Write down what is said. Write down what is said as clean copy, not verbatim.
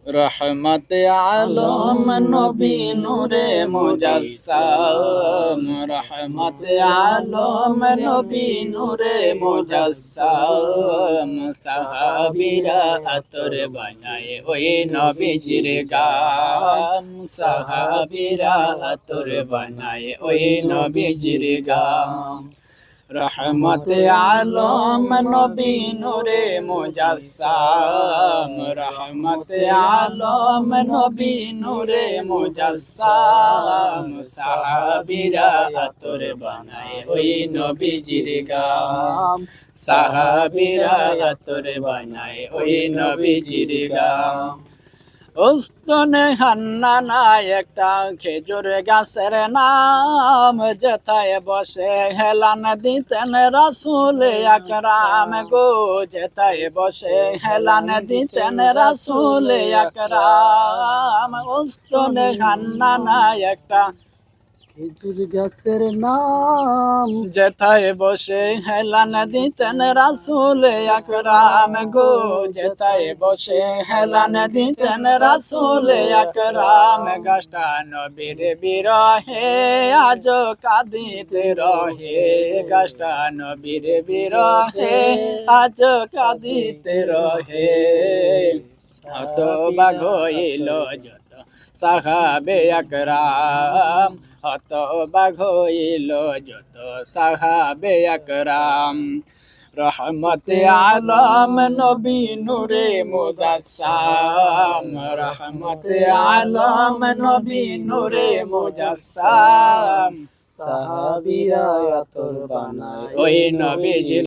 রহমত আলম নবী নূরে মুজাসসাম, রহমত আলম নবী নূরে মুজাসসাম। সাহাবীরা আতর বানায় ওই নবীজির গাম, সাহাবীরা আতর বানায় ওই নবীজির গাম। রহমত আলম নবী নূরে মুজাসসাম, রহমত আলম নবী নূরে মুজাসসাম। সাহাবীরা আতর বানায় ওই নবীজির গাম, সাহাবীরা আতর বানায় ওই নবীজির গাম। উস্তনে হান্নানা একটা খেজুর গাছের নাম, যেথায় বসে হেলান দিতেন রাসূল আকরাম গো, যেথায় বসে হেলান দিতেন রাসূল আকরাম। উস্তনে হান্নানা একটা খেজুর গাছের নাম, যেথায় বসে হেলান দিতেন রাসূল আকরাম গো, যেথায় বসে হেলান দিতেন রাসূল আকরাম। গাছটা নবীর বিরহে আজ কাঁদিতে রহে, গাছটা নবীর বিরহে আজ কাঁদিতে রহে। হতবাক হইল যত সাহাবে আকরাম, হতবাক হইল যত সাহাবে আকরাম। রহমত আলম নবী নূরে মুজাসসাম, রহমত আলম নবী নূরে মুজাসসাম। সাহাবীরা আতর বানায় ওই নবীজির